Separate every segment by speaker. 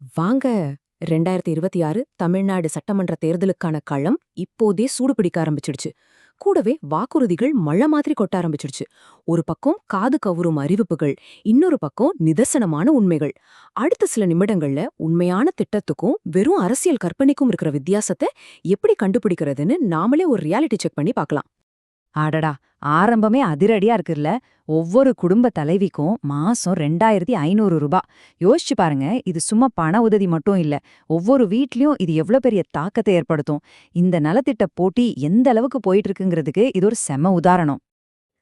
Speaker 1: வாங்க. 2026 தமிழ்நாடு சட்டமன்ற தேர்தலுக்கான களம் இப்போதே சூடுபிடிக்க ஆரம்பிச்சிடுச்சு. கூடவே வாக்குறுதிகள் மழை மாதிரி கொட்ட ஆரம்பிச்சிடுச்சு. ஒரு பக்கம் காது கவுரும் அறிவிப்புகள், இன்னொரு பக்கம் நிதர்சனமான உண்மைகள். அடுத்த சில நிமிடங்கள்ல உண்மையான திட்டத்துக்கும் வெறும் அரசியல் கற்பனைக்கும் இருக்கிற வித்தியாசத்தை எப்படி கண்டுபிடிக்கிறதுன்னு நாமளே ஒரு ரியாலிட்டி செக் பண்ணி பார்க்கலாம்.
Speaker 2: அடடா! ஆரம்பமே அதிரடியா இருக்குல்ல. ஒவ்வொரு குடும்ப தலைவிக்கும் மாசம் 2500 ரூபா. யோசிச்சு பாருங்க, இது சும்மா பண உதவி மட்டும் இல்ல. ஒவ்வொரு வீட்லயும் இது எவ்ளோ பெரிய தாக்கத்தை ஏற்படுத்தும். இந்த நலத்திட்ட போட்டி எந்த அளவுக்கு போயிட்டு இருக்குங்கிறதுக்கு இது ஒரு செம உதாரணம்.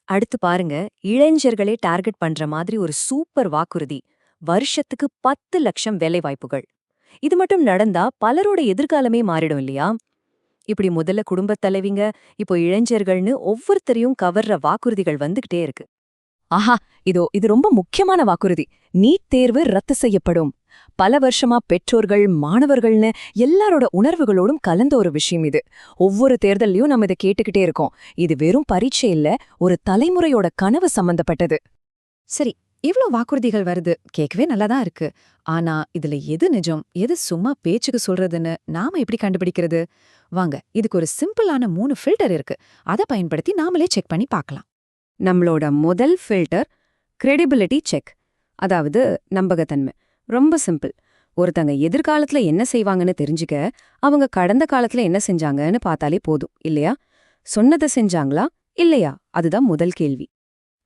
Speaker 3: அடுத்து பாருங்க, இளைஞர்களே டார்கெட் பண்ற மாதிரி ஒரு சூப்பர் வாக்குறுதி. வருஷத்துக்கு 10 லட்சம் வேலைவாய்ப்புகள். இது மட்டும் நடந்தா பலரோட எதிர்காலமே மாறிடும் இல்லையா? இப்படி முதல்ல குடும்பத் தலைவிங்க, இப்போ இளைஞர்கள்னு ஒவ்வொருத்தரையும் கவர்ற வாக்குறுதிகள் வந்துகிட்டே இருக்கு.
Speaker 1: ஆஹா, இது ரொம்ப முக்கியமான வாக்குறுதி. நீட் தேர்வு ரத்து செய்யப்படும். பல வருஷமா பெற்றோர்கள், மாணவர்கள்னு எல்லாரோட உணர்வுகளோடும் கலந்த ஒரு விஷயம் இது. ஒவ்வொரு தேர்தல்லையும் நம்ம இதை கேட்டுக்கிட்டே இருக்கோம். இது வெறும் பரீட்சை இல்ல, ஒரு தலைமுறையோட கனவு சம்பந்தப்பட்டது.
Speaker 3: சரி, இவ்ளோ வாக்குறுதிகள் வருது, கேட்கவே நல்லாதான் இருக்கு. ஆனா இதுல எது நிஜம், எது சும்மா பேச்சுக்கு சொல்றதுன்னு நாம எப்படி கண்டுபிடிக்கிறது? வாங்க, இதுக்கு ஒரு சிம்பிளான 3 ஃபில்டர் இருக்கு. அதை பயன்படுத்தி நாமளே செக் பண்ணி பார்க்கலாம்.
Speaker 1: நம்மளோட முதல் ஃபில்டர் கிரெடிபிலிட்டி செக், அதாவது நம்பகத்தன்மை. ரொம்ப சிம்பிள். ஒருத்தங்க எதிர்காலத்துல என்ன செய்வாங்கன்னு தெரிஞ்சுக்க அவங்க கடந்த காலத்துல என்ன செஞ்சாங்கன்னு பார்த்தாலே போதும் இல்லையா? சொன்னதை செஞ்சாங்களா இல்லையா? அதுதான் முதல் கேள்வி.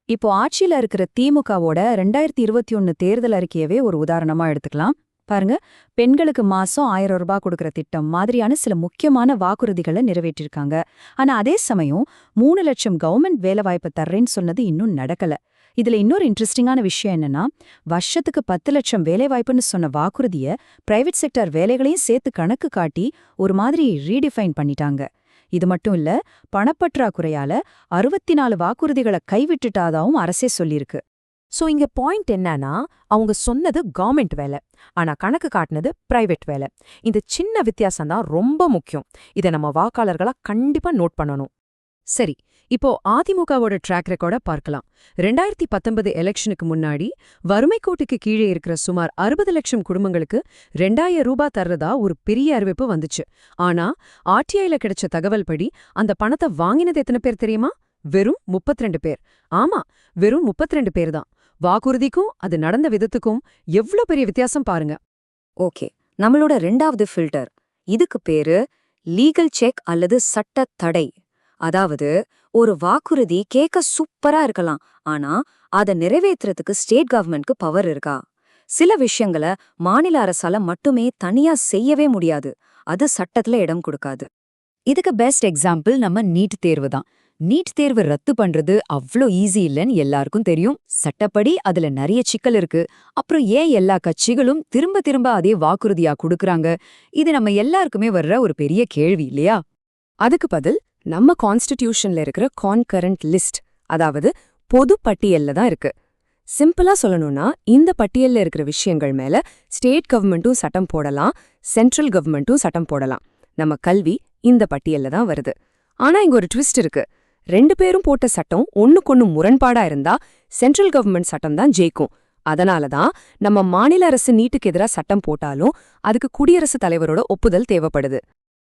Speaker 2: இப்போ ஆட்சியில இருக்கிற திமுகவோட 2021 தேர்தல் அறிக்கையவே ஒரு உதாரணமா எடுத்துக்கலாம். பாருங்க, பெண்களுக்கு மாசம் 1000 ரூபாய் கொடுக்கற திட்டம் மாதிரியான சில முக்கியமான வாக்குறுதிகளை நிறைவேற்றிருக்காங்க. ஆனா அதே சமயம் 3 லட்சம் கவர்மெண்ட் வேலைவாய்ப்பு தர்றேன்னு சொன்னது இன்னும் நடக்கல. இதுல இன்னொரு இன்ட்ரெஸ்டிங்கான விஷயம் என்னன்னா, வருஷத்துக்கு 10 லட்சம் வேலைவாய்ப்புன்னு சொன்ன வாக்குறுதிய பிரைவேட் செக்டர் வேலைகளையும் சேர்த்து கணக்கு காட்டி ஒரு மாதிரி ரீடிஃபைன் பண்ணிட்டாங்க. இது மட்டும் இல்ல, பணப்பற்றாக்குறையால 64 வாக்குறுதிகளை கைவிட்டுட்டாதாவும் அரசே சொல்லியிருக்கு.
Speaker 1: சோ இங்க பாயிண்ட் என்னன்னா, அவங்க சொன்னது கவர்மெண்ட் வேலை, ஆனா கணக்கு காட்டினது பிரைவேட் வேலை. இந்த சின்ன வித்தியாசம் தான் ரொம்ப முக்கியம். இதை நம்ம வாக்காளர்களா கண்டிப்பா நோட் பண்ணணும். சரி, இப்போ அதிமுகவோட ட்ராக் ரெக்கார்ட பார்க்கலாம். 2019 எலெக்ஷனுக்கு முன்னாடி வறுமை கோட்டுக்கு கீழே இருக்கிற சுமார் 60 லட்சம் குடும்பங்களுக்கு 2000 ரூபாய் தர்றதா ஒரு பெரிய அறிவிப்பு வந்துச்சு. ஆனா ஆர்டிஐல கிடைச்ச தகவல் படி அந்த பணத்தை வாங்கினது எத்தனை பேர் தெரியுமா? வெறும் 32 பேர். ஆமா, வெறும் 32 பேர் தான். வாக்குறுதிக்கும் அது நடந்த விதத்துக்கும் எவ்ளோ பெரிய வித்தியாசம் பாருங்க.
Speaker 3: ஓகே, நம்மளோட 2வது ஃபில்டர். இதுக்கு பேரு லீகல் செக் அல்லது சட்ட தடை. அதாவது, ஒரு வாக்குறுதி கேட்க சூப்பரா இருக்கலாம், ஆனா அதை நிறைவேற்றுறதுக்கு ஸ்டேட் கவர்மெண்ட்க்கு பவர் இருக்கா? சில விஷயங்களை மாநில அரசால மட்டுமே தனியா செய்யவே முடியாது. அது சட்டத்துல இடம் கொடுக்காது.
Speaker 2: இதுக்கு பெஸ்ட் எக்ஸாம்பிள் நம்ம நீட் தேர்வு தான். நீட் தேர்வு ரத்து பண்றது அவ்ளோ ஈஸி இல்லைன்னு எல்லாருக்கும் தெரியும். சட்டப்படி அதுல நிறைய சிக்கல் இருக்கு. அப்புறம் ஏன் எல்லா கட்சிகளும் திரும்ப திரும்ப அதே வாக்குறுதியா கொடுக்கறாங்க? இது நம்ம எல்லாருக்குமே வர்ற ஒரு பெரிய கேள்வி இல்லையா?
Speaker 1: அதுக்கு பதில் நம்ம கான்ஸ்டிடியூஷன்ல இருக்கிற கான்கரண்ட் லிஸ்ட், அதாவது பொது பட்டியல்ல தான் இருக்கு. சிம்பிளா சொல்லணும்னா, இந்த பட்டியல்ல இருக்கிற விஷயங்கள் மேல ஸ்டேட் கவர்மெண்ட்டும் சட்டம் போடலாம், சென்ட்ரல் கவர்மெண்ட்டும் சட்டம் போடலாம். நம்ம கல்வி இந்த பட்டியல்ல தான் வருது. ஆனா இங்க ஒரு ட்விஸ்ட் இருக்கு. 2 பேரும் போட்ட சட்டம் ஒண்ணுக்கொண்ணு முரண்பாடா இருந்தா சென்ட்ரல் கவர்மெண்ட் சட்டம் தான் ஜெயிக்கும். அதனாலதான் நம்ம மாநில அரசு நீட்டுக்கு எதிரா சட்டம் போட்டாலும் அதுக்கு குடியரசுத் தலைவரோட ஒப்புதல் தேவைப்படுது.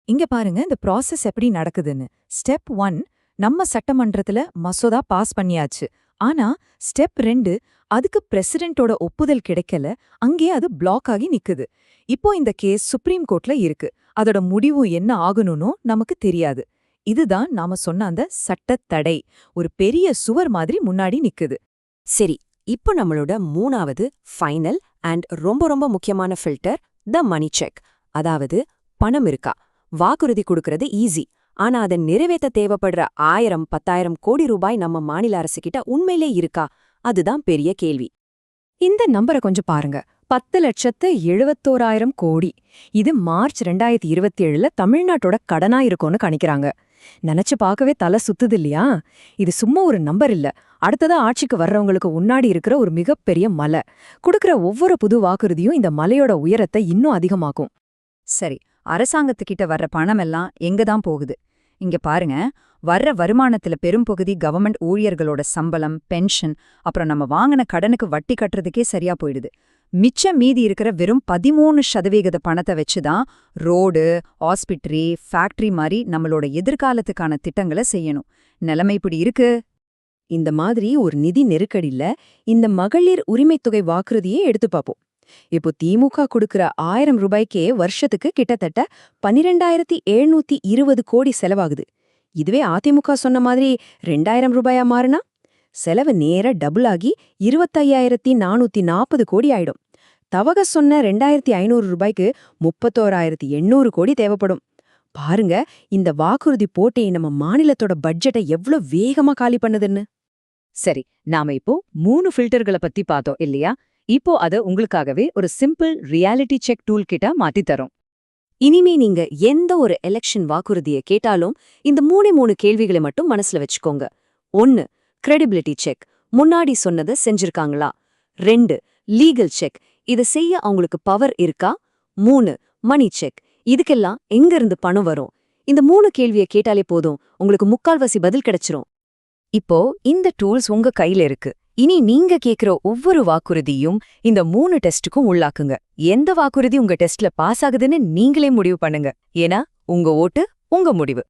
Speaker 2: இங்க பாருங்க இந்த ப்ராசஸ் எப்படி நடக்குதுன்னு. ஸ்டெப் 1, நம்ம சட்டமன்றத்துல மசோதா பாஸ் பண்ணியாச்சு. ஆனா ஸ்டெப் 2, அதுக்கு பிரசிடென்ட்டோட ஒப்புதல் கிடைக்கல, அங்கேயே அது பிளாக் ஆகி நிக்குது. இப்போ இந்த கேஸ் சுப்ரீம் கோர்ட்ல இருக்கு. அதோட முடிவு என்ன ஆகணும்னு நமக்கு தெரியாது. இதுதான் நாம சொன்ன அந்த சட்டத் தடை. ஒரு பெரிய சுவர் மாதிரி முன்னாடி நிக்குது.
Speaker 1: சரி, இப்போ நம்மளோட 3வது ஃபைனல் அண்ட் ரொம்ப ரொம்ப முக்கியமான ஃபில்டர், த மணி செக். அதாவது, பணம் இருக்கா? வாக்குறுதி கொடுக்கறது ஈஸி, ஆனா அதை நிறைவேற்ற தேவைப்படுற 1000, 10,000 கோடி ரூபாய் நம்ம மாநில அரசு கிட்ட உண்மையிலே இருக்கா? அதுதான் பெரிய கேள்வி. இந்த நம்பரை கொஞ்சம் பாருங்க. 10,71,000 கோடி. இது மார்ச் 2027ல தமிழ்நாட்டோட கடனா இருக்கும்னு கணிக்கிறாங்க. நினைச்சு பார்க்கவே தலை சுத்துது இல்லையா? இது சும்மா ஒரு நம்பர் இல்ல, அடுத்ததா ஆட்சிக்கு வர்றவங்களுக்கு முன்னாடி இருக்கிற ஒரு மிகப்பெரிய மலை. கொடுக்கிற ஒவ்வொரு புது வாக்குறுதியும் இந்த மலையோட உயரத்தை இன்னும் அதிகமாக்கும்.
Speaker 2: சரி, அரசாங்கத்துக்கிட்ட வர்ற பணமெல்லாம் எங்க தான் போகுது? இங்க பாருங்க, வர்ற வருமானத்துல பெரும்பகுதி கவர்மெண்ட் ஊழியர்களோட சம்பளம், பென்ஷன், அப்புறம் நம்ம வாங்கின கடனுக்கு வட்டி கட்டுறதுக்கே சரியா போயிடுது. மிச்சம் மீதி இருக்கிற வெறும் 13% பணத்தை வச்சுதான் ரோடு, ஆஸ்பிட்டரி, ஃபேக்டரி மாதிரி நம்மளோட எதிர்காலத்துக்கான திட்டங்களை செய்யணும். நிலைமை இப்படி இருக்கு.
Speaker 1: இந்த மாதிரி ஒரு நிதி நெருக்கடியில இந்த மகளிர் உரிமைத்தொகை வாக்குறுதியே எடுத்து பார்ப்போம். இப்போ திமுக கொடுக்கிற 1000 ரூபாய்க்கே வருஷத்துக்கு கிட்டத்தட்ட 12,720 கோடி செலவாகுது. இதுவே அதிமுக சொன்ன மாதிரி 2000 ரூபாயா மாறுனா செலவு நேர டபுள் ஆகி 25,440 கோடி ஆயிடும். தவக சொன்ன 2,500 ரூபாய்க்கு 31,800 கோடி தேவைப்படும். பாருங்க, இந்த வாக்குறுதி போட்டி நம்ம மாநிலத்தோட பட்ஜெட்டை எவ்ளோ வேகமா காலி பண்ணுதுன்னு.
Speaker 3: சரி, நாம இப்போ 3 ஃபில்டர்களை பத்தி பார்த்தோம் இல்லையா? இப்போ அத உங்களுக்காகவே ஒரு சிம்பிள் ரியாலிட்டி செக் டூல் கிட்ட மாத்தி தரோம். இனிமே நீங்க எந்த ஒரு எலெக்ஷன் வாக்குறுதியை கேட்டாலும் இந்த 3 கேள்விகளை மட்டும் மனசுல வச்சுக்கோங்க. 1. கிரெடிபிலிட்டி செக், முன்னாடி சொன்னதை செஞ்சிருக்காங்களா? 2. லீகல் செக், இதை செய்ய அவங்களுக்கு பவர் இருக்கா? 3. மணி செக், இதுக்கெல்லாம் எங்க இருந்து பணம் வரும்? இந்த 3 கேள்வியை கேட்டாலே போதும், உங்களுக்கு முக்கால்வாசி பதில் கிடைச்சிரும். இப்போ இந்த டூல்ஸ் உங்க கையில இருக்கு. இனி நீங்க கேக்குற ஒவ்வொரு வாக்குறுதியும் இந்த 3 டெஸ்டுக்கும் உள்ளாக்குங்க. எந்த வாக்குறுதி உங்க டெஸ்ட்ல பாஸ் ஆகுதுன்னு நீங்களே முடிவு பண்ணுங்க. ஏன்னா உங்க ஓட்டு உங்க முடிவு.